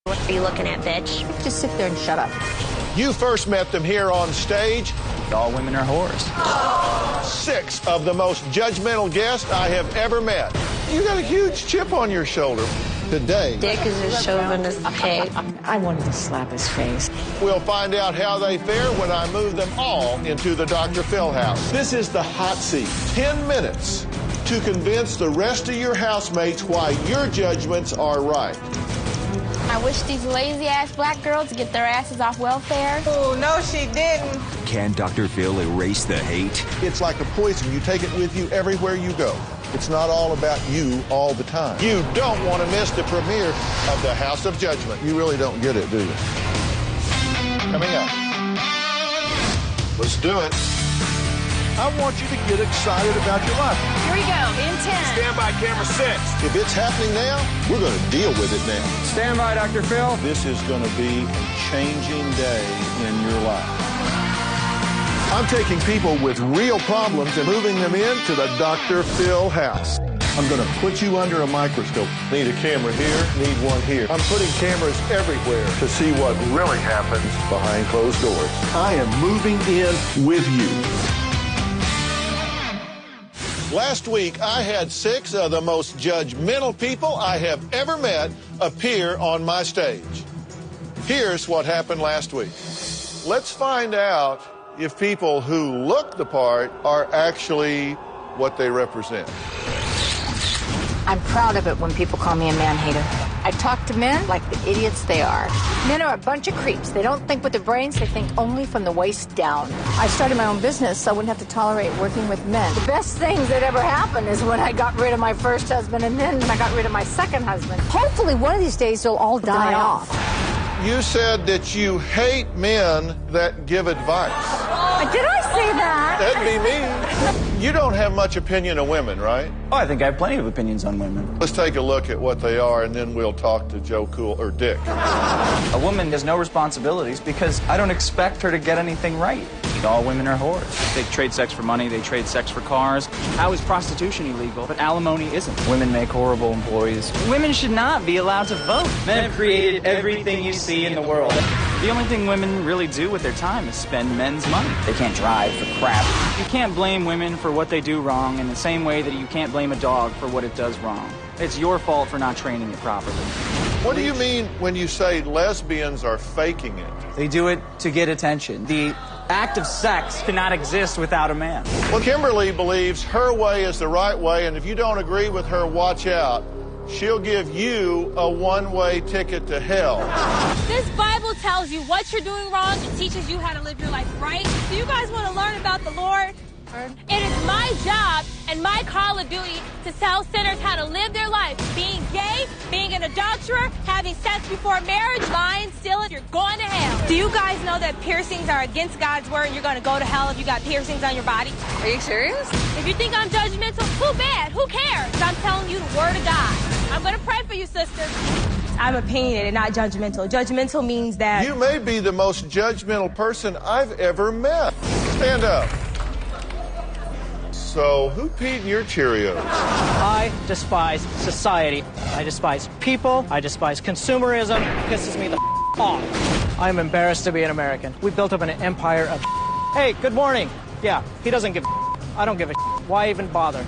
What are you looking at, bitch? Just sit there and shut up. You first met them here on stage. All women are whores. 6 of the most judgmental guests I have ever met. You got a huge chip on your shoulder. Today, Dick is a chauvinist pig. I wanted to slap his face. we'll find out how they fare when I move them all into the Dr. Phil house. This is the hot seat. 10 minutes to convince the rest of your housemates why your judgments are right. I wish these lazy-ass black girls would get their asses off welfare. Oh, no, she didn't. Can Dr. Phil erase the hate? It's like a poison. You take it with you everywhere you go. It's not all about you all the time. You don't want to miss the premiere of the House of Judgment. You really don't get it, do you? Coming up. Let's do it. I want you to get excited about your life. Here we go, in 10. Stand by, camera 6. If it's happening now, we're going to deal with it now. Stand by, Dr. Phil. This is going to be a changing day in your life. I'm taking people with real problems and moving them into the Dr. Phil house. I'm going to put you under a microscope. Need a camera here, need one here. I'm putting cameras everywhere to see what really happens behind closed doors. I am moving in with you. Last week, I had 6 of the most judgmental people I have ever met appear on my stage. Here's what happened last week. Let's find out if people who look the part are actually what they represent. I'm proud of it when people call me a man-hater. I talk to men like the idiots they are. Men are a bunch of creeps. They don't think with their brains, they think only from the waist down. I started my own business so I wouldn't have to tolerate working with men. The best things that ever happened is when I got rid of my first husband and then I got rid of my second husband. Hopefully one of these days they'll all die off. You said that you hate men that give advice. Did I say that? That'd be me. You don't have much opinion of women, right? Oh, I think I have plenty of opinions on women. Let's take a look at what they are, and then we'll talk to Joe Cool or Dick. A woman has no responsibilities because I don't expect her to get anything right. All women are whores. They trade sex for money, they trade sex for cars. How is prostitution illegal, but alimony isn't? Women make horrible employees. Women should not be allowed to vote. Men have created everything you see in the world. The only thing women really do with their time is spend men's money. They can't drive for crap. You can't blame women for what they do wrong in the same way that you can't blame a dog for what it does wrong. It's your fault for not training it properly. What do you mean when you say lesbians are faking it? They do it to get attention. The act of sex cannot exist without a man. Well, Kimberly believes her way is the right way, and if you don't agree with her, watch out. She'll give you a one-way ticket to hell. This Bible tells you what you're doing wrong and teaches you how to live your life right. Do you guys want to learn about the Lord? It is my job and my call of duty to tell sinners how to live their life. Being gay, being an adulterer, having sex before marriage, lying, stealing, you're going to hell. Do you guys know that piercings are against God's word and you're going to go to hell if you got piercings on your body? Are you serious? If you think I'm judgmental, too bad. Who cares? I'm telling you the word of God. I'm going to pray for you, sister. I'm opinionated, not judgmental. Judgmental means that... You may be the most judgmental person I've ever met. Stand up. So, who peed in your Cheerios? I despise society. I despise people. I despise consumerism. It pisses me the off. I'm embarrassed to be an American. We built up an empire of Hey, good morning. Yeah, he doesn't give I don't give a Why even bother?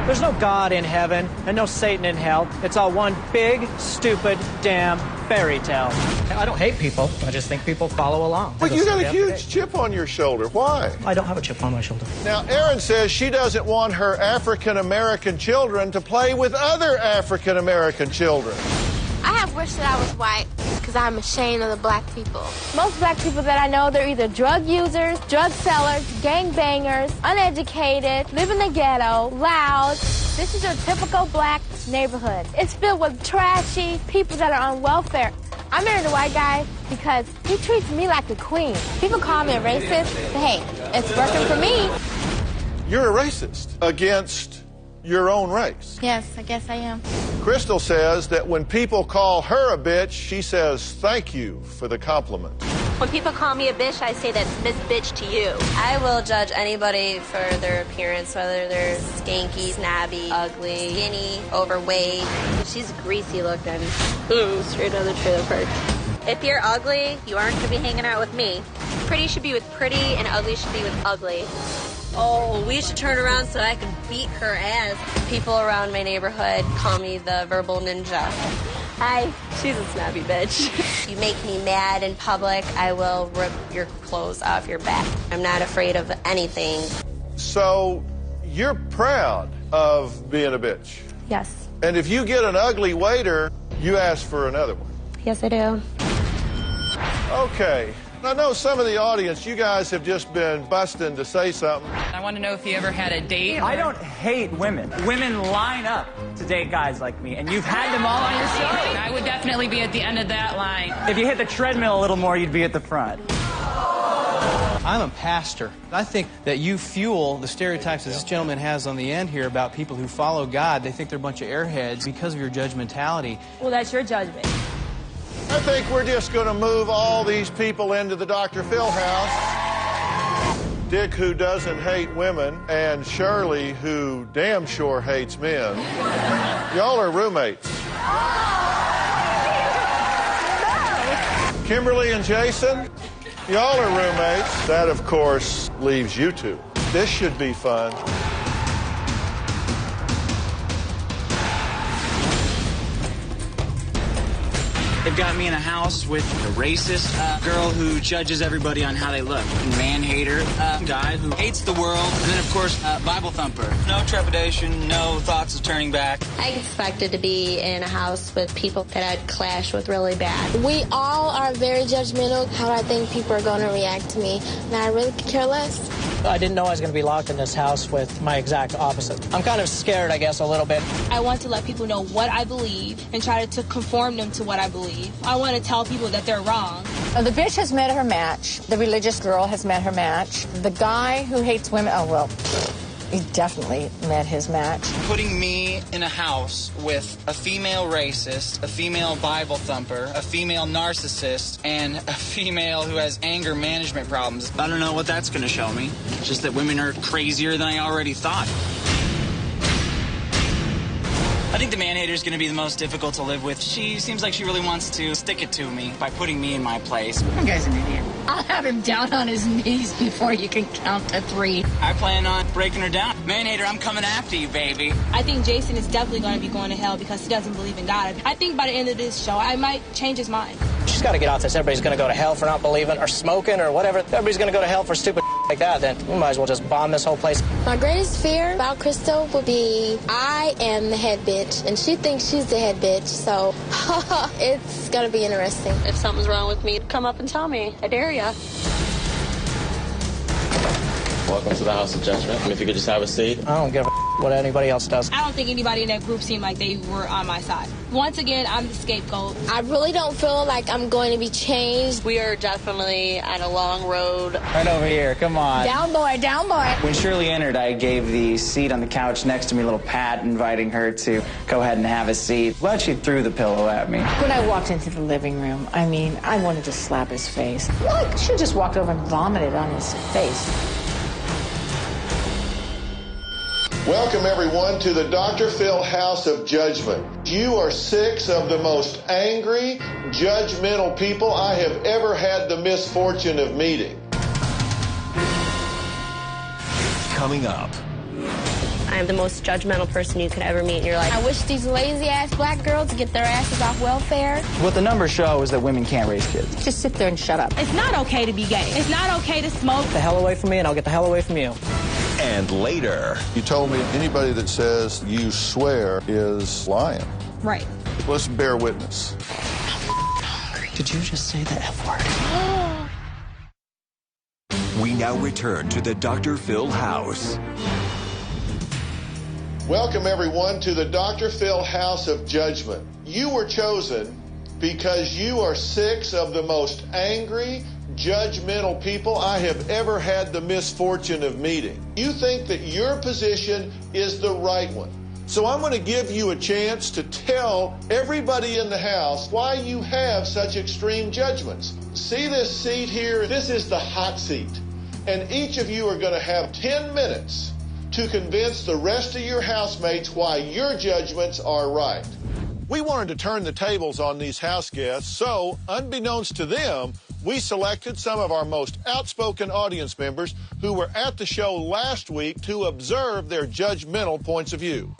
There's no God in heaven and no Satan in hell. It's all one big, stupid, damn fairy tale. I don't hate people. I just think people follow along. But you got a huge chip on your shoulder. Why? I don't have a chip on my shoulder. Now, Erin says she doesn't want her African-American children to play with other African-American children. I have wished that I was white because I'm ashamed of the black people. Most black people that I know, they're either drug users, drug sellers, gang bangers, uneducated, live in the ghetto, loud. This is your typical black neighborhood. It's filled with trashy people that are on welfare. I married a white guy because he treats me like a queen. People call me a racist, but hey, it's working for me. You're a racist against your own race. Yes, I guess I am. Crystal says that when people call her a bitch, she says thank you for the compliment. When people call me a bitch, I say that's Miss Bitch to you. I will judge anybody for their appearance, whether they're skanky, snobby, ugly, skinny, overweight. If she's greasy looking, straight out of the trailer park. If you're ugly, you aren't going to be hanging out with me. Pretty should be with pretty, and ugly should be with ugly. Oh, we should turn around so I can beat her ass. People around my neighborhood call me the verbal ninja. Hi, she's a snobby bitch. You make me mad in public, I will rip your clothes off your back. I'm not afraid of anything. So you're proud of being a bitch. Yes. And if you get an ugly waiter, you ask for another one. Yes, I do. Okay. I know some of the audience, you guys have just been busting to say something. I want to know if you ever had a date. I don't hate women. Women line up to date guys like me, and you've had them all on your side. I would definitely be at the end of that line. If you hit the treadmill a little more, you'd be at the front. I'm a pastor. I think that you fuel the stereotypes that this gentleman has on the end here about people who follow God. They think they're a bunch of airheads because of your judgmentality. Well, that's your judgment. I think we're just going to move all these people into the Dr. Phil house. Dick, who doesn't hate women, and Shirley, who damn sure hates men. Y'all are roommates. Kimberly and Jason, y'all are roommates. That, of course, leaves you two. This should be fun. They've got me in a house with a racist girl who judges everybody on how they look, a man-hater, guy who hates the world, and then, of course, Bible thumper. No trepidation, no thoughts of turning back. I expected to be in a house with people that I'd clash with really bad. We all are very judgmental. How I think people are going to react to me. And I really could care less. I didn't know I was going to be locked in this house with my exact opposite. I'm kind of scared, I guess, a little bit. I want to let people know what I believe and try to conform them to what I believe. I want to tell people that they're wrong. The bitch has met her match. The religious girl has met her match. The guy who hates women, oh, well, he definitely met his match. Putting me in a house with a female racist, a female Bible thumper, a female narcissist, and a female who has anger management problems. I don't know what that's going to show me. Just that women are crazier than I already thought. I think the man-hater is going to be the most difficult to live with. She seems like she really wants to stick it to me by putting me in my place. That guy's an idiot. I'll have him down on his knees before you can count to 3. I plan on breaking her down. Man-hater, I'm coming after you, baby. I think Jason is definitely going to be going to hell because he doesn't believe in God. I think by the end of this show, I might change his mind. She's got to get off this. Everybody's going to go to hell for not believing or smoking or whatever. Everybody's going to go to hell for stupid like that. Then we might as well just bomb this whole place. My greatest fear about Crystal would be I am the head bitch, and she thinks she's the head bitch, so it's going to be interesting. If something's wrong with me, come up and tell me. I dare ya. Welcome to the House of Judgment. If you could just have a seat. I don't give a what anybody else does. I don't think anybody in that group seemed like they were on my side. Once again, I'm the scapegoat. I really don't feel like I'm going to be changed. We are definitely on a long road. Right over here, come on. Down boy, down boy. When Shirley entered, I gave the seat on the couch next to me a little pat, inviting her to go ahead and have a seat. Glad she threw the pillow at me. When I walked into the living room, I mean, I wanted to slap his face. Like, she just walked over and vomited on his face. Welcome, everyone, to the Dr. Phil House of Judgment. You are 6 of the most angry, judgmental people I have ever had the misfortune of meeting. Coming up. I am the most judgmental person you could ever meet in your life. I wish these lazy-ass black girls get their asses off welfare. What the numbers show is that women can't raise kids. Just sit there and shut up. It's not okay to be gay. It's not okay to smoke. Get the hell away from me, and I'll get the hell away from you. And later. You told me anybody that says you swear is lying. Right. Let's bear witness. Did you just say the F word? We now return to the Dr. Phil House. Welcome, everyone, to the Dr. Phil House of Judgment. You were chosen because you are 6 of the most angry, judgmental people I have ever had the misfortune of meeting. You think that your position is the right one. So I'm going to give you a chance to tell everybody in the house why you have such extreme judgments. See this seat here? This is the hot seat. And each of you are going to have 10 minutes to convince the rest of your housemates why your judgments are right. We wanted to turn the tables on these house guests, so unbeknownst to them, we selected some of our most outspoken audience members who were at the show last week to observe their judgmental points of view.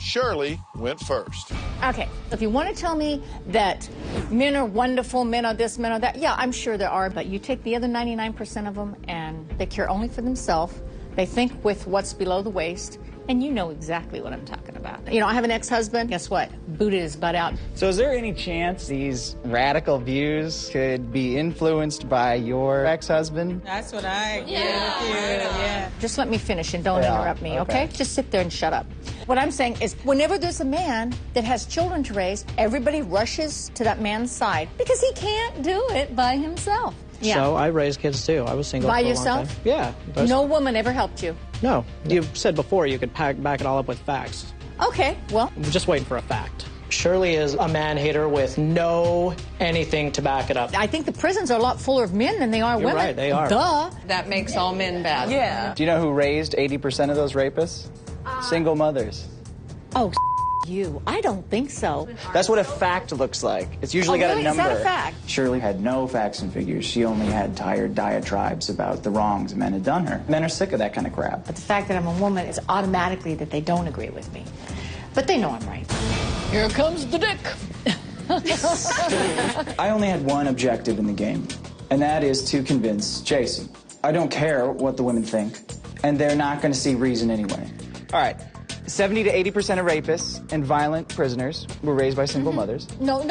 Shirley went first. Okay, if you want to tell me that men are wonderful, men are this, men are that, yeah, I'm sure there are, but you take the other 99% of them and they care only for themselves. They think with what's below the waist, and you know exactly what I'm talking about. You know, I have an ex-husband. Guess what? Booted his butt out. So is there any chance these radical views could be influenced by your ex-husband? That's what I agree with you. Yeah. Just let me finish and don't interrupt me, okay? Just sit there and shut up. What I'm saying is whenever there's a man that has children to raise, everybody rushes to that man's side because he can't do it by himself. Yeah. So I raised kids too. I was single by for a yourself? long time. Yeah. No woman ever helped you? No. You said before you could back it all up with facts. Okay, well. I'm just waiting for a fact. Shirley is a man-hater with no anything to back it up. I think the prisons are a lot fuller of men than they are You're women. Right, they are. Duh. That makes all men bad. Yeah. Do you know who raised 80% of those rapists? Single mothers. Oh, you. I don't think so. That's what a fact looks like. It's usually got really? a number. Is that a fact? Shirley had no facts and figures. She only had tired diatribes about the wrongs men had done her. Men are sick of that kind of crap. But the fact that I'm a woman is automatically that they don't agree with me. But they know I'm right. Here comes the dick. I only had one objective in the game, and that is to convince Jason. I don't care what the women think, and they're not going to see reason anyway. All right. 70 to 80% of rapists and violent prisoners were raised by single mothers. No.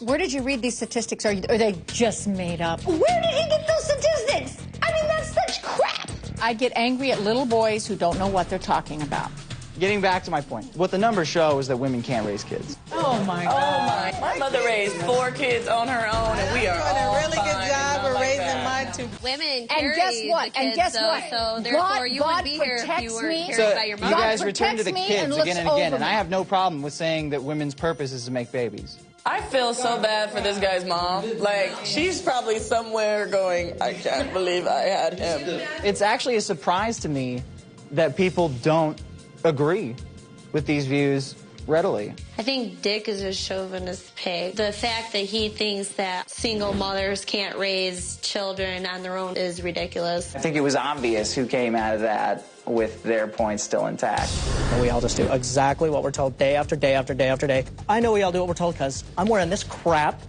Where did you read these statistics? Are they just made up? Where did he get those statistics? I mean, that's such crap. I get angry at little boys who don't know what they're talking about. Getting back to my point, what the numbers show is that women can't raise kids. Oh, my God. My mother raised 4 kids on her own, and we are all doing a really fine good job of raising my 2. Women And guess what? So therefore you wouldn't be here if you weren't carried by your mother. You guys return to the me kids and again and looks again, over and I me. have no problem with saying that women's purpose is to make babies. I feel so bad for this guy's mom. Like, she's probably somewhere going, I can't believe I had him. It's actually a surprise to me that people don't agree with these views readily. I think Dick is a chauvinist pig. The fact that he thinks that single mothers can't raise children on their own is ridiculous. I think it was obvious who came out of that with their points still intact. And we all just do exactly what we're told day after day after day after day. I know we all do what we're told because I'm wearing this crap.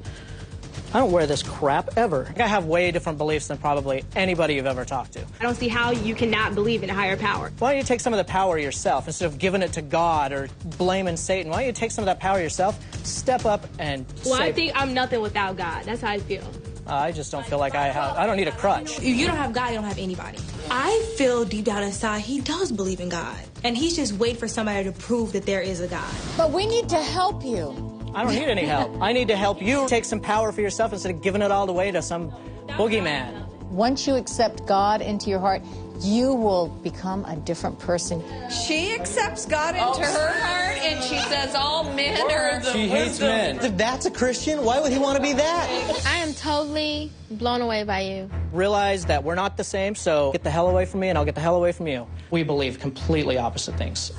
I don't wear this crap ever. I have way different beliefs than probably anybody you've ever talked to. I don't see how you cannot believe in a higher power. Why don't you take some of the power yourself instead of giving it to God or blaming Satan? Why don't you take some of that power yourself, step up and Well, say, I think I'm nothing without God. That's how I feel. I just don't feel like I don't need a crutch. If you don't have God, you don't have anybody. I feel deep down inside he does believe in God. And he's just waiting for somebody to prove that there is a God. But we need to help you. I don't need any help. I need to help you take some power for yourself instead of giving it all away to some boogeyman. Once you accept God into your heart, you will become a different person. She accepts God into her heart, and she says all men are the She hates men. If that's a Christian, why would he want to be that? I am totally blown away by you. Realize that we're not the same, so get the hell away from me and I'll get the hell away from you. We believe completely opposite things.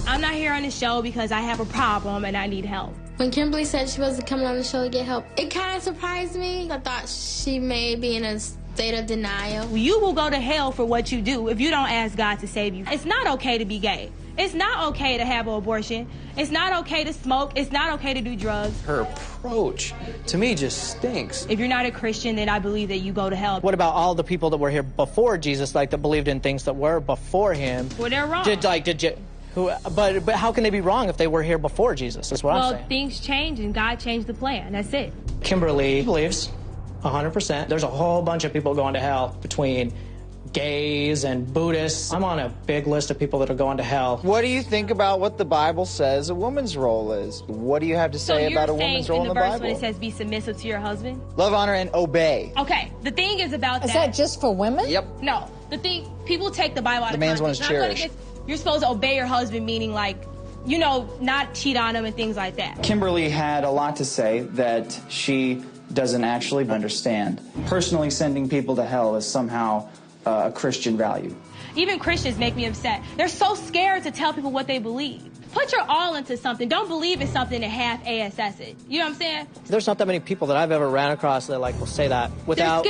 I'm not here on the show because I have a problem and I need help. When Kimberly said she wasn't coming on the show to get help, it kind of surprised me. I thought she may be in a state of denial. You will go to hell for what you do if you don't ask God to save you. It's not okay to be gay. It's not okay to have an abortion. It's not okay to smoke. It's not okay to do drugs. Her approach to me just stinks. If you're not a Christian, then I believe that you go to hell. What about all the people that were here before Jesus, like that believed in things that were before him? Well, they're wrong. But how can they be wrong if they were here before Jesus? That's what I'm saying. Well, things change and God changed the plan. That's it. Kimberly believes 100%. There's a whole bunch of people going to hell between gays and Buddhists. I'm on a big list of people that are going to hell. What do you think about what the Bible says a woman's role is? What do you have to say about a woman's role in the verse Bible? when it says be submissive to your husband? Love, honor, and obey. Okay, the thing is about that. Is that just for women? Yep. No, the thing, people take the Bible out The of man's context. one is And I'm gonna cherished. you're supposed to obey your husband, meaning like you know, not cheat on him and things like that. Kimberly had a lot to say that she doesn't actually understand. Personally sending people to hell is somehow a Christian value. Even Christians make me upset. They're so scared to tell people what they believe. Put your all into something. Don't believe in something and half ASS it. You know what I'm saying? There's not that many people that I've ever ran across that will say that without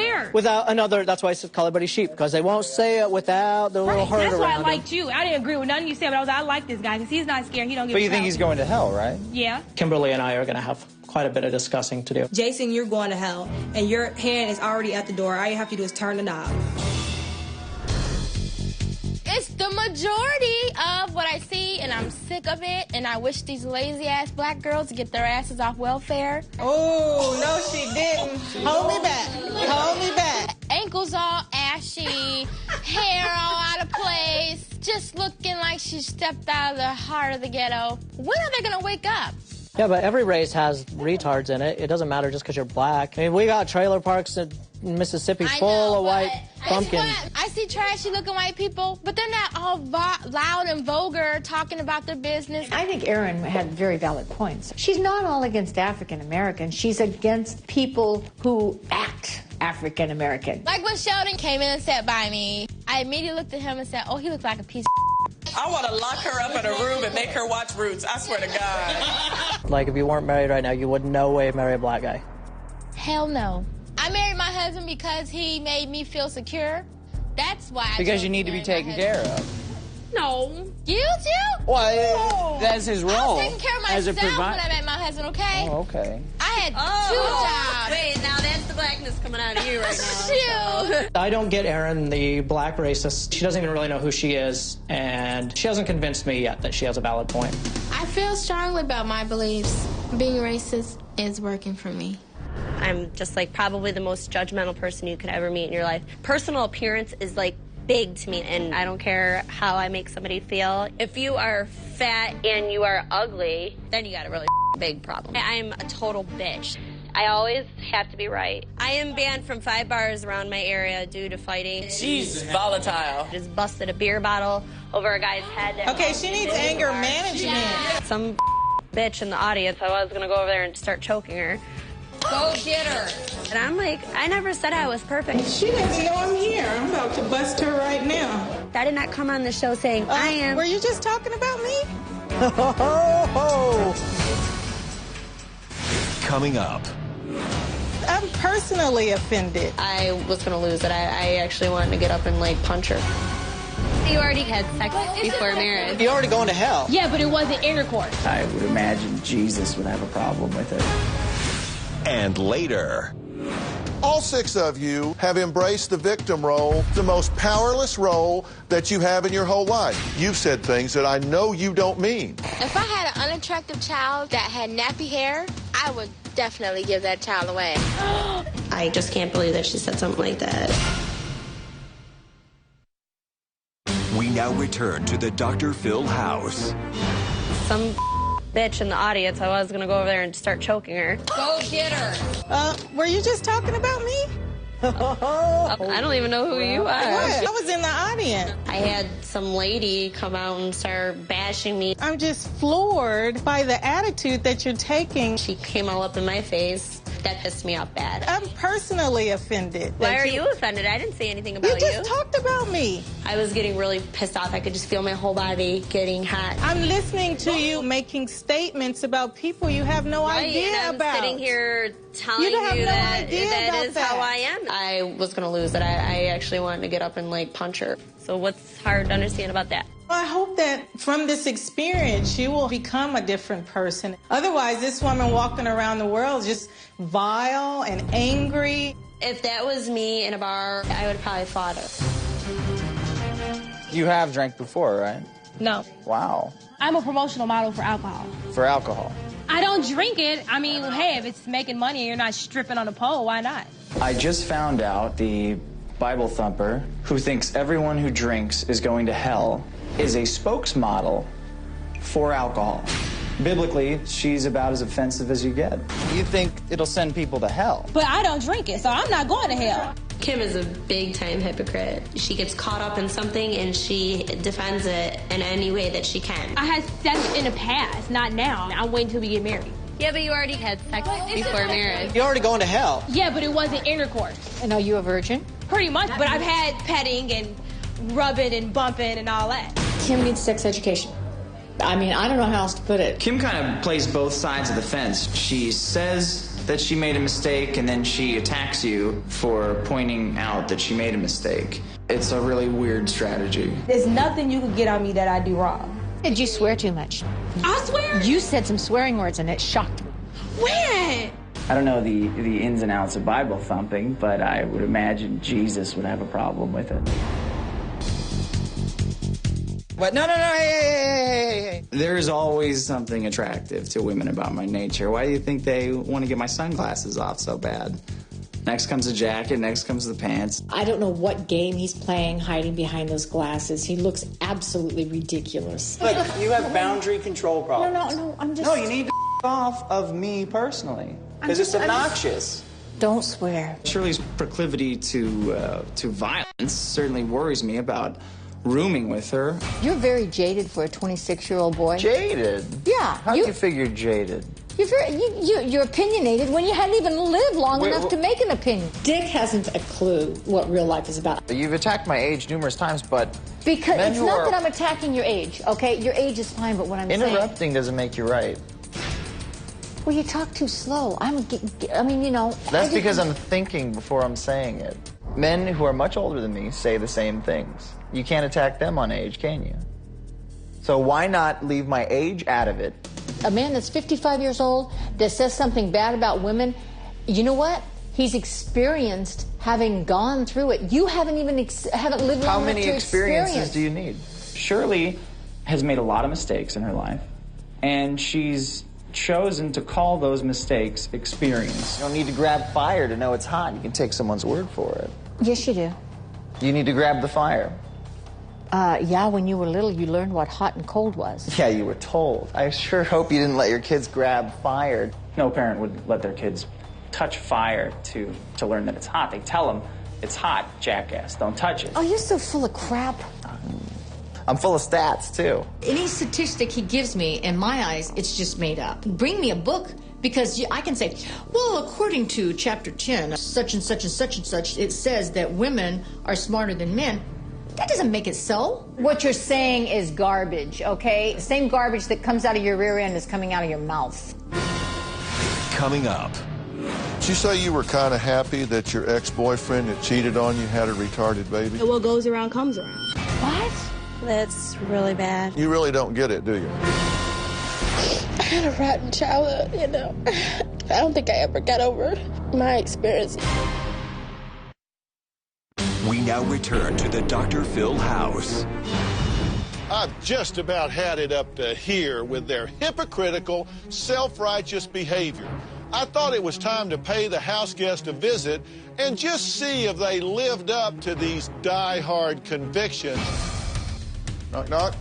another. That's why I call everybody sheep, because they won't say it without the little herd That's why I around liked you. I didn't agree with nothing you said, but I like this guy because he's not scared. He don't give But a you think fuck. he's going to hell, right? Yeah. Kimberly and I are going to have quite a bit of discussing to do. Jason, you're going to hell, and your hand is already at the door. All you have to do is turn the knob. It's the majority of what I see, and I'm sick of it, and I wish these lazy-ass black girls would get their asses off welfare. Oh, no, she didn't. Hold me back. Hold me back. Ankles all ashy, hair all out of place, just looking like she stepped out of the heart of the ghetto. When are they going to wake up? Yeah, but every race has retards in it. It doesn't matter just because you're black. I mean, we got trailer parks in Mississippi full of white pumpkins. I see trashy looking white people, but they're not all loud and vulgar talking about their business. I think Erin had very valid points. She's not all against African Americans. She's against people who act African American. Like when Sheldon came in and sat by me, I immediately looked at him and said, oh, he looked like a piece of I want to lock her up in a room and make her watch Roots. I swear to God. Like, if you weren't married right now, you would no way marry a black guy. Hell no. I married my husband because he made me feel secure. That's why Because you need to be taken care of. No. You too? Well, that's his role. I was taking care of as a myself when I met my husband, okay? Oh, okay. I had 2 jobs. Wait, now that's the blackness coming out of you right now. Shoot. I don't get Erin, the black racist. She doesn't even really know who she is, and she hasn't convinced me yet that she has a valid point. I feel strongly about my beliefs. Being racist is working for me. I'm just like probably the most judgmental person you could ever meet in your life. Personal appearance is like big to me, and I don't care how I make somebody feel. If you are fat and you are ugly, then you got a really big problem. I'm a total bitch. I always have to be right. I am banned from 5 bars around my area due to fighting. She's volatile. Just busted a beer bottle over a guy's head. Okay, she needs anger management. Some bitch in the audience, I was gonna go over there and start choking her. Go get her. And I'm like, I never said I was perfect. She doesn't know I'm here. I'm about to bust her right now. I did not come on the show saying I am. Were you just talking about me? Coming up. I'm personally offended. I was going to lose it. I actually wanted to get up and, like, punch her. You already had sex before marriage. You're already going to hell. Yeah, but it wasn't intercourse. I would imagine Jesus would have a problem with it. And later. All 6 of you have embraced the victim role, the most powerless role that you have in your whole life. You've said things that I know you don't mean. If I had an unattractive child that had nappy hair, I would definitely give that child away. I just can't believe that she said something like that. We now return to the Dr. Phil house. Some bitch in the audience, I was going to go over there and start choking her. Go get her. Were you just talking about me? I don't even know who you are. What? I was in the audience. I had some lady come out and start bashing me. I'm just floored by the attitude that you're taking. She came all up in my face. That pissed me off bad. I'm personally offended. Why are you offended? I didn't say anything about you. You just talked about me. I was getting really pissed off. I could just feel my whole body getting hot. I'm listening to you making statements about people you have no idea and I'm about. Sitting here telling you that is how I am. I was going to lose it. I actually wanted to get up and, like, punch her. So what's hard to understand about that? I hope that from this experience, you will become a different person. Otherwise, this woman walking around the world just vile and angry. If that was me in a bar, I would probably fought her. You have drank before, right? No. Wow. I'm a promotional model for alcohol. For alcohol? I don't drink it. I mean, hey, if it's making money and you're not stripping on a pole, why not? I just found out the Bible thumper who thinks everyone who drinks is going to hell is a spokesmodel for alcohol. Biblically, she's about as offensive as you get. You think it'll send people to hell? But I don't drink it, so I'm not going to hell. Kim is a big-time hypocrite. She gets caught up in something and she defends it in any way that she can. I had sex in the past, not now. I'm waiting till we get married. Yeah, but you already had sex before marriage. You're already going to hell. Yeah, but it wasn't intercourse. And are you a virgin? Pretty much, but I've had petting and rubbing and bumping and all that. Kim needs sex education. I mean, I don't know how else to put it. Kim kind of plays both sides of the fence. She says that she made a mistake, and then she attacks you for pointing out that she made a mistake. It's a really weird strategy. There's nothing you could get on me that I do wrong. Did you swear too much? I swear? You said some swearing words and it shocked me. When? I don't know the ins and outs of Bible thumping, but I would imagine Jesus would have a problem with it. What? No, hey. There's always something attractive to women about my nature. Why do you think they want to get my sunglasses off so bad? Next comes the jacket, next comes the pants. I don't know what game he's playing hiding behind those glasses. He looks absolutely ridiculous. Look, you have boundary control problems. No, I'm just... No, you need to off of me personally, because it's obnoxious. Don't swear. Shirley's proclivity to violence certainly worries me about rooming with her. You're very jaded for a 26-year-old boy. Jaded? Yeah. How do you figure jaded? You're opinionated when you hadn't even lived long enough to make an opinion. Dick hasn't a clue what real life is about. You've attacked my age numerous times, but... Because it's not that I'm attacking your age, okay? Your age is fine, but what I'm saying... Interrupting doesn't make you right. Well, you talk too slow. I mean, you know... That's because I'm thinking before I'm saying it. Men who are much older than me say the same things. You can't attack them on age, can you? So why not leave my age out of it? A man that's 55 years old that says something bad about women, you know what? He's experienced having gone through it. You haven't even haven't lived long enough to experience. How many experiences do you need? Shirley has made a lot of mistakes in her life, and she's chosen to call those mistakes experience. You don't need to grab fire to know it's hot. You can take someone's word for it. Yes, you do. You need to grab the fire. Yeah, when you were little, you learned what hot and cold was. Yeah, you were told. I sure hope you didn't let your kids grab fire. No parent would let their kids touch fire to learn that it's hot. They tell them, it's hot, jackass, don't touch it. Oh, you're so full of crap. I'm full of stats, too. Any statistic he gives me, in my eyes, it's just made up. Bring me a book, because I can say, well, according to chapter 10, such and such and such and such, it says that women are smarter than men. That doesn't make it so. What you're saying is garbage, okay? The same garbage that comes out of your rear end is coming out of your mouth. Coming up. Did you say you were kind of happy that your ex-boyfriend that cheated on you had a retarded baby? And what goes around comes around. What? That's really bad. You really don't get it, do you? I had a rotten childhood, you know. I don't think I ever got over my experience. We now return to the Dr. Phil house. I've just about had it up to here with their hypocritical, self-righteous behavior. I thought it was time to pay the house guest a visit and just see if they lived up to these die-hard convictions. Knock, knock.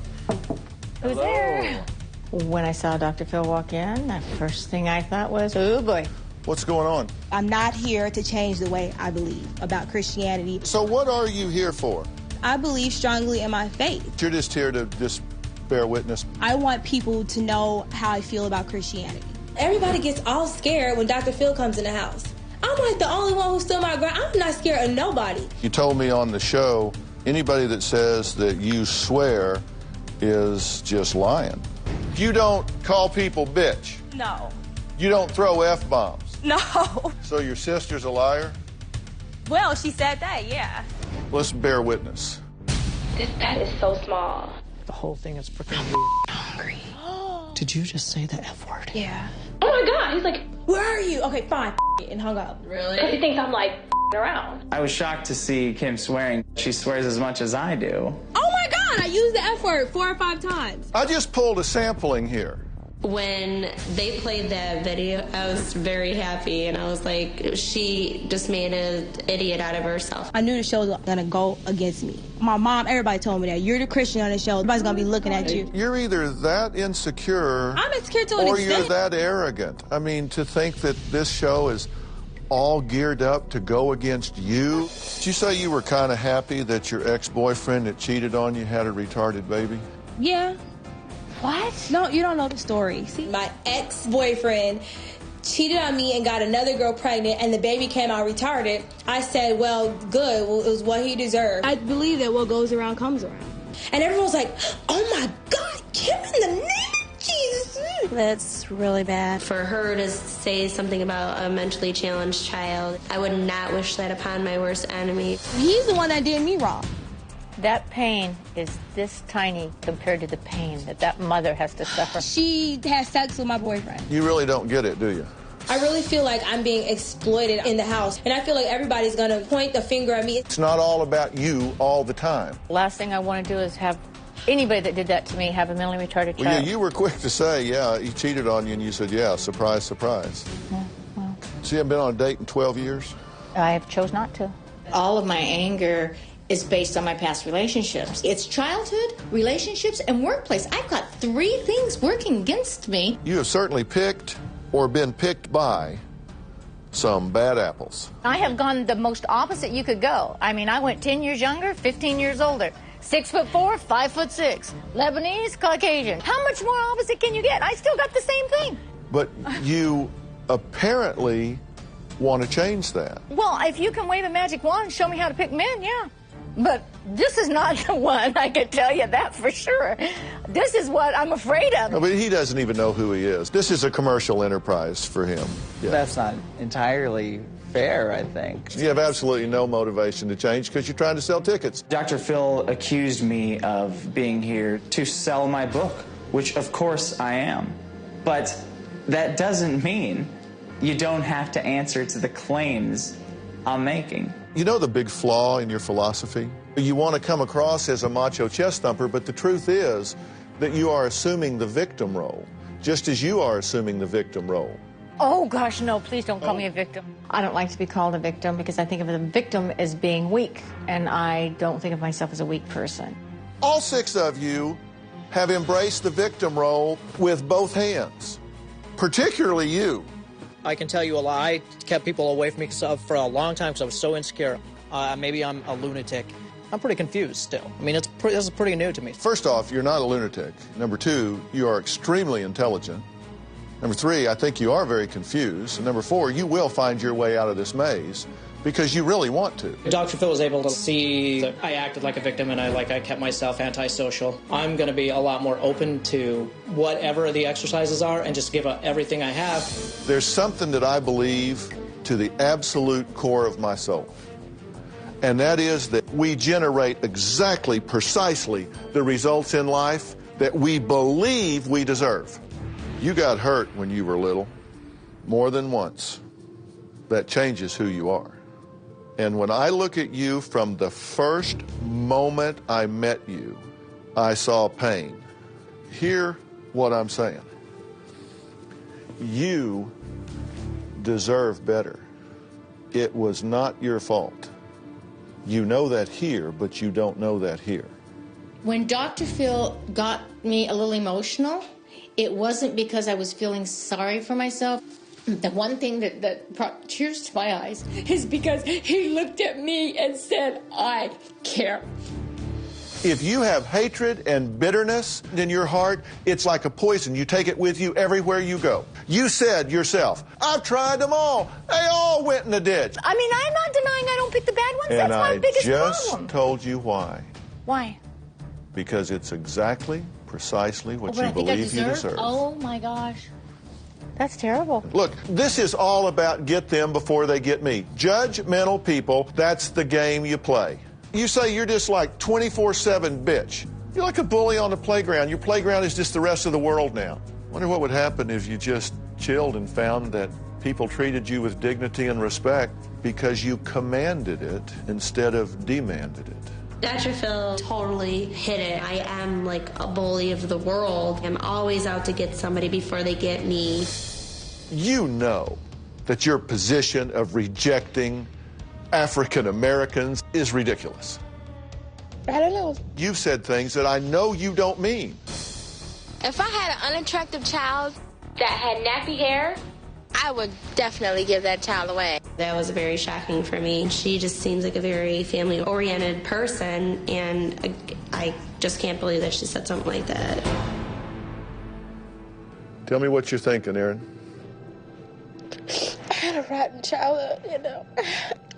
Who's there? When I saw Dr. Phil walk in, the first thing I thought was, oh boy. What's going on? I'm not here to change the way I believe about Christianity. So what are you here for? I believe strongly in my faith. You're just here to just bear witness. I want people to know how I feel about Christianity. Everybody gets all scared when Dr. Phil comes in the house. I'm like the only one who stood my ground. I'm not scared of nobody. You told me on the show, anybody that says that you swear is just lying. You don't call people bitch. No. You don't throw F-bombs. No. So your sister's a liar? Well, she said that, yeah. Let's bear witness. This bed is so small. The whole thing is freaking weird. Hungry. Did you just say the F word? Yeah. Oh my God, he's like, where are you? Okay, fine, and hung up. Really? Because he thinks I'm like around. I was shocked to see Kim swearing. She swears as much as I do. Oh my God, I used the F word 4 or 5 times. I just pulled a sampling here. When they played that video, I was very happy, and I was like, she just made an idiot out of herself. I knew the show was gonna go against me. My mom, everybody told me that. You're the Christian on the show. Everybody's gonna be looking at you. You're either that insecure, I'm insecure to an or extent. you're that arrogant. I mean, to think that this show is all geared up to go against you. Did you say you were kind of happy that your ex-boyfriend that cheated on you had a retarded baby? Yeah. What? No, you don't know the story. See, my ex-boyfriend cheated on me and got another girl pregnant, and the baby came out retarded. I said, well, good. Well, it was what he deserved. I believe that what goes around comes around. And everyone was like, oh my God, Kim, in the name of Jesus. That's really bad. For her to say something about a mentally challenged child, I would not wish that upon my worst enemy. He's the one that did me wrong. That pain is this tiny compared to the pain that mother has to suffer. She had sex with my boyfriend. You really don't get it, do you? I really feel like I'm being exploited in the house, and I feel like everybody's gonna point the finger at me. It's not all about you all the time. Last thing I want to do is have anybody that did that to me have a mentally retarded child. Well, yeah, you were quick to say, yeah, he cheated on you, and you said, yeah, surprise, surprise. Yeah, well, So you haven't been on a date in 12 years? I have chose not to. All of my anger is based on my past relationships. It's childhood, relationships, and workplace. I've got 3 things working against me. You have certainly picked or been picked by some bad apples. I have gone the most opposite you could go. I mean, I went 10 years younger, 15 years older. 6'4", 5'6", Lebanese, Caucasian. How much more opposite can you get? I still got the same thing. But you apparently want to change that. Well, if you can wave a magic wand and show me how to pick men, yeah. But this is not the one, I can tell you that for sure. This is what I'm afraid of. No, but he doesn't even know who he is. This is a commercial enterprise for him. Yeah. That's not entirely fair, I think. You have absolutely no motivation to change because you're trying to sell tickets. Dr. Phil accused me of being here to sell my book, which of course I am. But that doesn't mean you don't have to answer to the claims I'm making. You know the big flaw in your philosophy? You want to come across as a macho chest thumper, but the truth is that you are assuming the victim role, just as you are assuming the victim role. Oh, gosh, no, please don't call me a victim. I don't like to be called a victim because I think of the victim as being weak, and I don't think of myself as a weak person. All 6 of you have embraced the victim role with both hands, particularly you. I can tell you a lie. I kept people away from me for a long time because I was so insecure. Maybe I'm a lunatic. I'm pretty confused still. I mean, this is pretty new to me. First off, you're not a lunatic. Number 2, you are extremely intelligent. Number 3, I think you are very confused. And number 4, you will find your way out of this maze because you really want to. Dr. Phil was able to see that I acted like a victim and I kept myself antisocial. I'm going to be a lot more open to whatever the exercises are and just give everything I have. There's something that I believe to the absolute core of my soul. And that is that we generate exactly, precisely the results in life that we believe we deserve. You got hurt when you were little, more than once. That changes who you are. And when I look at you from the first moment I met you, I saw pain. Hear what I'm saying. You deserve better. It was not your fault. You know that here, but you don't know that here. When Dr. Phil got me a little emotional, it wasn't because I was feeling sorry for myself. The one thing that brought tears to my eyes is because he looked at me and said, I care. If you have hatred and bitterness in your heart, it's like a poison. You take it with you everywhere you go. You said yourself, I've tried them all. They all went in the ditch. I mean, I'm not denying I don't pick the bad ones. And That's my biggest I just problem. told you why. Why? Because it's exactly, precisely what What you I think I believe you deserve. Oh, my gosh. That's terrible. Look, this is all about get them before they get me. Judgmental people, that's the game you play. You say you're just like 24/7 bitch. You're like a bully on the playground. Your playground is just the rest of the world now. Wonder what would happen if you just chilled and found that people treated you with dignity and respect because you commanded it instead of demanded it. Dr. Phil totally hit it. I am like a bully of the world. I'm always out to get somebody before they get me. You know that your position of rejecting African Americans is ridiculous. I don't know. You've said things that I know you don't mean. If I had an unattractive child that had nappy hair, I would definitely give that child away. That was very shocking for me. She just seems like a very family-oriented person, and I just can't believe that she said something like that. Tell me what you're thinking, Erin. I had a rotten childhood, you know.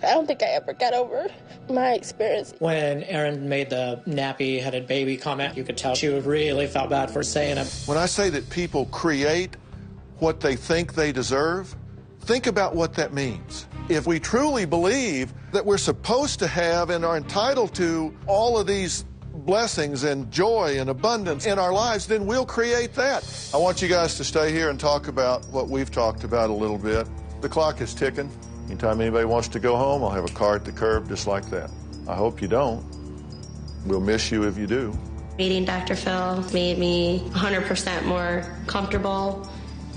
I don't think I ever got over my experience. When Erin made the nappy-headed baby comment, you could tell she really felt bad for saying it. When I say that people create what they think they deserve, think about what that means. If we truly believe that we're supposed to have and are entitled to all of these blessings and joy and abundance in our lives, then we'll create that. I want you guys to stay here and talk about what we've talked about a little bit. The clock is ticking. Anytime anybody wants to go home, I'll have a car at the curb just like that. I hope you don't. We'll miss you if you do. Meeting Dr. Phil made me 100% more comfortable,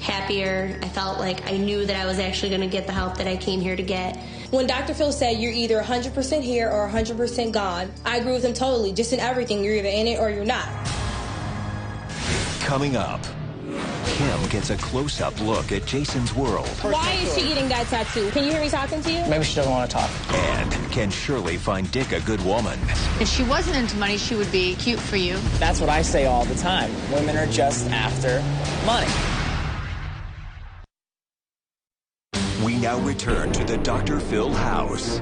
happier. I felt like I knew that I was actually going to get the help that I came here to get. When Dr. Phil said you're either 100% here or 100% gone, I agree with him totally. Just in everything, you're either in it or you're not. Coming up, Kim gets a close-up look at Jason's world. Why is she getting that tattoo? Can you hear me talking to you? Maybe she doesn't want to talk. And can Shirley find Dick a good woman? If she wasn't into money, she would be cute for you. That's what I say all the time. Women are just after money. We now return to the Dr. Phil house.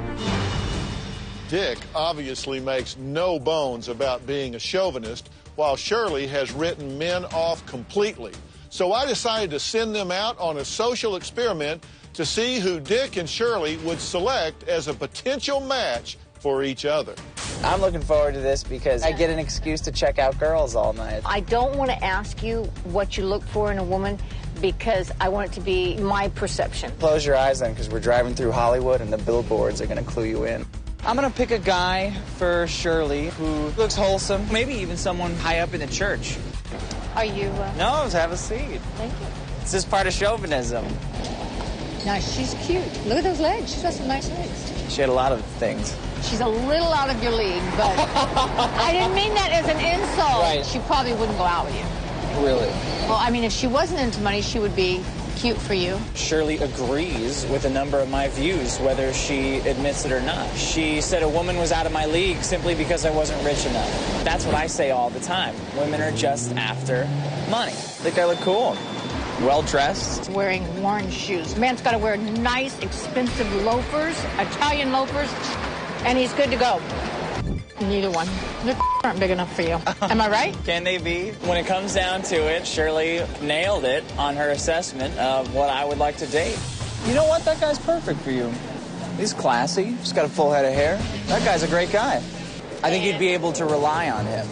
Dick obviously makes no bones about being a chauvinist, while Shirley has written men off completely. So I decided to send them out on a social experiment to see who Dick and Shirley would select as a potential match for each other. I'm looking forward to this because I get an excuse to check out girls all night. I don't want to ask you what you look for in a woman because I want it to be my perception. Close your eyes then, because we're driving through Hollywood and the billboards are going to clue you in. I'm going to pick a guy for Shirley who looks wholesome, maybe even someone high up in the church. Are you? No, just have a seat. Thank you. It's just part of chauvinism. Now, she's cute. Look at those legs. She's got some nice legs. She had a lot of things. She's a little out of your league, but I didn't mean that as an insult. Right. She probably wouldn't go out with you. Really? Well, I mean, if she wasn't into money, she would be cute for you. Shirley agrees with a number of my views, whether she admits it or not. She said a woman was out of my league simply because I wasn't rich enough. That's what I say all the time. Women are just after money. I think I look cool. Well-dressed. Wearing worn shoes. A man's got to wear nice, expensive loafers, Italian loafers, and he's good to go. Neither one. The aren't big enough for you. Am I right? Can they be? When it comes down to it, Shirley nailed it on her assessment of what I would like to date. You know what? That guy's perfect for you. He's classy. He's got a full head of hair. That guy's a great guy. I think you'd be able to rely on him,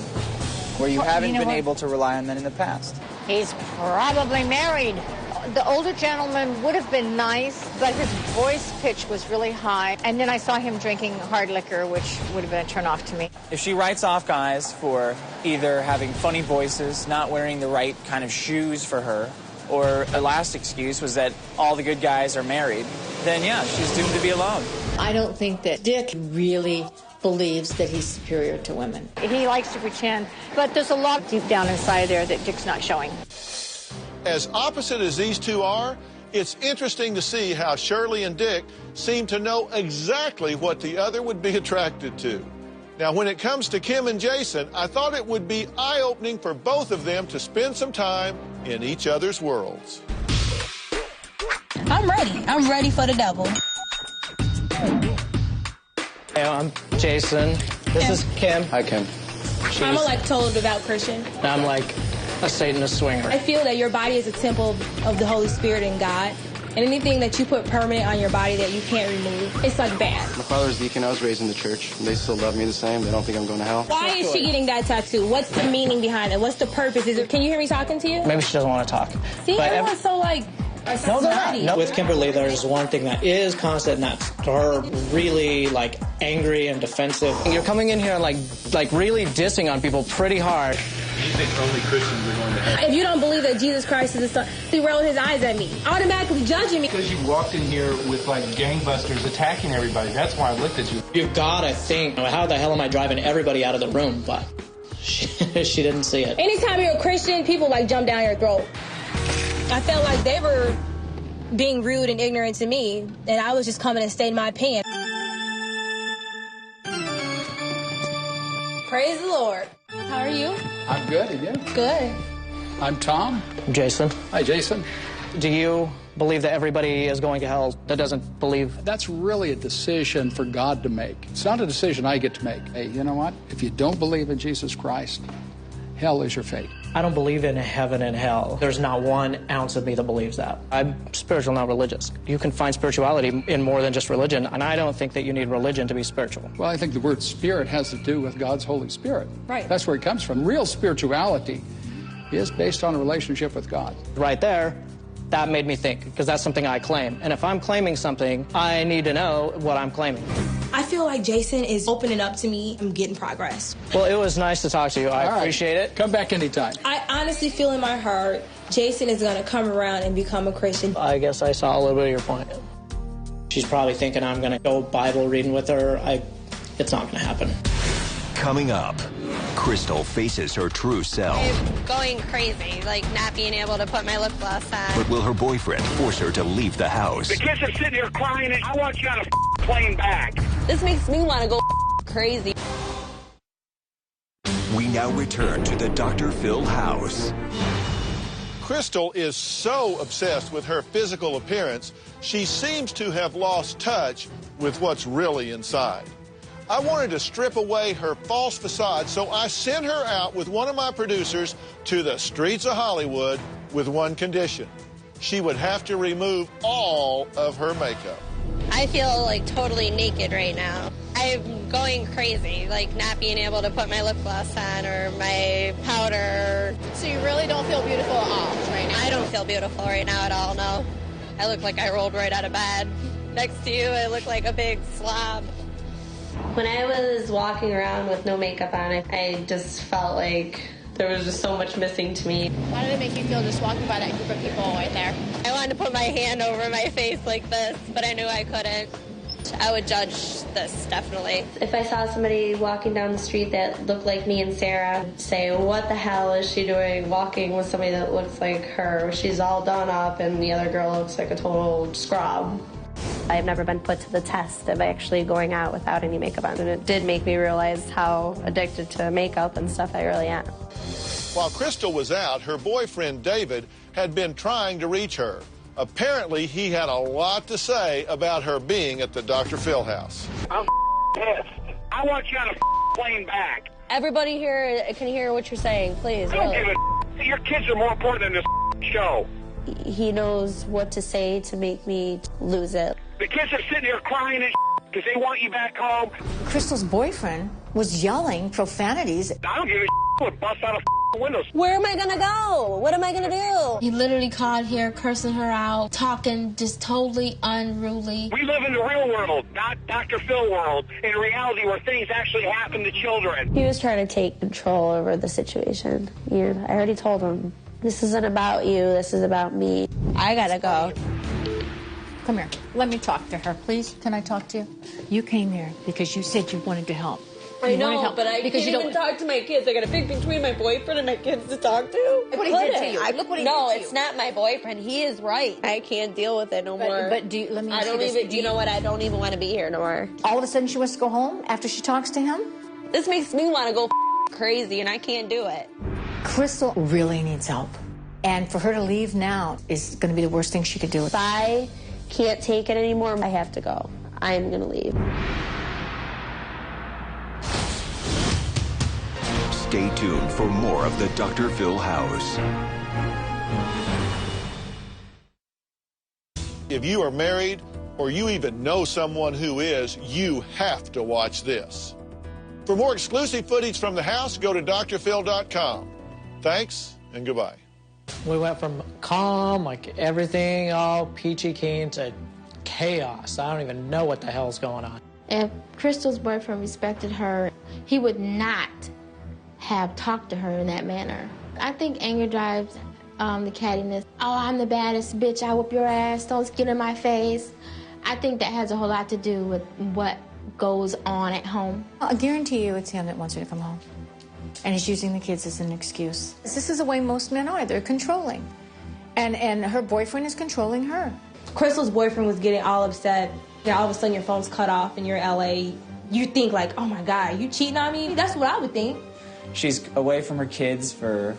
where you haven't been able to rely on men in the past. He's probably married. The older gentleman would have been nice, but his voice pitch was really high. And then I saw him drinking hard liquor, which would have been a turnoff to me. If she writes off guys for either having funny voices, not wearing the right kind of shoes for her, or the last excuse was that all the good guys are married, then yeah, she's doomed to be alone. I don't think that Dick really believes that he's superior to women. He likes to pretend, but there's a lot deep down inside there that Dick's not showing. As opposite as these two are, it's interesting to see how Shirley and Dick seem to know exactly what the other would be attracted to. Now, when it comes to Kim and Jason, I thought it would be eye-opening for both of them to spend some time in each other's worlds. I'm ready. I'm ready for the devil. Hey, I'm Jason. This is Kim. Hi, Kim. I'm a total devout Christian. And I'm a Satanist swinger. I feel that your body is a temple of the Holy Spirit and God. And anything that you put permanent on your body that you can't remove, it's bad. My father's deacon. I was raised in the church. They still love me the same. They don't think I'm going to hell. Why is she getting that tattoo? What's the meaning behind it? What's the purpose? Can you hear me talking to you? Maybe she doesn't want to talk. See, everyone's so our society. No. With Kimberly, there's one thing that is constant, and that's her really, like, angry and defensive. You're coming in here, like really dissing on people pretty hard. You think only Christians are going to heaven? If you don't believe that Jesus Christ is the Son, he rolled his eyes at me, automatically judging me. Because you walked in here with, like, gangbusters attacking everybody. That's why I looked at you. You've got to think, how the hell am I driving everybody out of the room? But she didn't see it. Anytime you're a Christian, people, like, jump down your throat. I felt like they were being rude and ignorant to me, and I was just coming and stating my opinion. Praise the Lord. How are you? I'm good, and you? Good. I'm Tom. Jason. Hi, Jason. Do you believe that everybody is going to hell that doesn't believe? That's really a decision for God to make. It's not a decision I get to make. Hey, you know what? If you don't believe in Jesus Christ, hell is your fate. I don't believe in heaven and hell. There's not 1 ounce of me that believes that. I'm spiritual, not religious. You can find spirituality in more than just religion, and I don't think that you need religion to be spiritual. Well, I think the word spirit has to do with God's Holy Spirit. Right. That's where it comes from. Real spirituality is based on a relationship with God. Right there, that made me think, because that's something I claim. And if I'm claiming something, I need to know what I'm claiming. I feel like Jason is opening up to me. I'm getting progress. Well, it was nice to talk to you. I appreciate it. Come back anytime. I honestly feel in my heart Jason is going to come around and become a Christian. I guess I saw a little bit of your point. She's probably thinking I'm going to go Bible reading with her. It's not going to happen. Coming up, Crystal faces her true self. I'm going crazy, like not being able to put my lip gloss on. But will her boyfriend force her to leave the house? The kids are sitting here crying, and I want you on a plane back. This makes me want to go crazy. We now return to the Dr. Phil house. Crystal is so obsessed with her physical appearance, she seems to have lost touch with what's really inside. I wanted to strip away her false facade, so I sent her out with one of my producers to the streets of Hollywood with one condition. She would have to remove all of her makeup. I feel like totally naked right now. I'm going crazy, like not being able to put my lip gloss on or my powder. So you really don't feel beautiful at all right now? I don't feel beautiful right now at all, no. I look like I rolled right out of bed. Next to you, I look like a big slob. When I was walking around with no makeup on, I just felt like there was just so much missing to me. How did it make you feel just walking by that group of people right there? I wanted to put my hand over my face like this, but I knew I couldn't. I would judge this, definitely. If I saw somebody walking down the street that looked like me and Sarah, I'd say, what the hell is she doing walking with somebody that looks like her? She's all done up and the other girl looks like a total scrub. I've never been put to the test of actually going out without any makeup on, and it did make me realize how addicted to makeup and stuff I really am. While Crystal was out, her boyfriend David had been trying to reach her. Apparently, he had a lot to say about her being at the Dr. Phil house. I'm pissed. I want you on a plane back. Everybody here can hear what you're saying, please. I don't give a Your kids are more important than this show. He knows what to say to make me lose it. The kids are sitting here crying and because they want you back home. Crystal's boyfriend was yelling profanities. I don't give a would bust out of windows. Where am I gonna go? What am I gonna do? He literally called here, cursing her out, talking just totally unruly. We live in the real world, not Dr. Phil world, in reality where things actually happen to children. He was trying to take control over the situation. I already told him, this isn't about you, this is about me. I gotta go. Come here. Let me talk to her, please. Can I talk to you? You came here because you said you wanted to help. I know, but I can't even talk to my kids. I gotta pick between my boyfriend and my kids to talk to. Look what he did to you. Look what he did to you. No, it's not my boyfriend. He is right. I can't deal with it no more. But let me ask you this. You know what? I don't even want to be here no more. All of a sudden she wants to go home after she talks to him? This makes me want to go crazy, and I can't do it. Crystal really needs help. And for her to leave now is going to be the worst thing she could do. If I can't take it anymore, I have to go. I'm going to leave. Stay tuned for more of the Dr. Phil house. If you are married or you even know someone who is, you have to watch this. For more exclusive footage from the house, go to drphil.com. Thanks and goodbye. We went from calm, like everything all peachy keen, to chaos. I don't even know what the hell's going on. If Crystal's boyfriend respected her, he would not have talked to her in that manner. I think anger drives the cattiness. Oh, I'm the baddest bitch, I whoop your ass, don't get in my face. I think that has a whole lot to do with what goes on at home. I guarantee you it's him that wants you to come home. And he's using the kids as an excuse. This is the way most men are. They're controlling. And her boyfriend is controlling her. Crystal's boyfriend was getting all upset. You know, all of a sudden your phone's cut off and you're in LA. You think like, oh my God, you cheating on me? That's what I would think. She's away from her kids for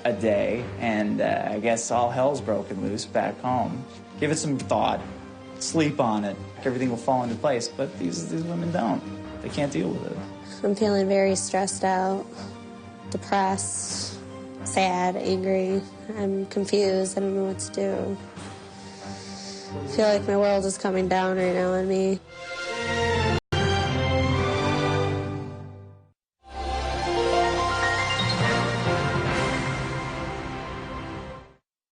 a day, and I guess all hell's broken loose back home. Give it some thought, sleep on it, everything will fall into place, but these women don't. They can't deal with it. I'm feeling very stressed out, depressed, sad, angry. I'm confused. I don't know what to do. I feel like my world is coming down right now on me.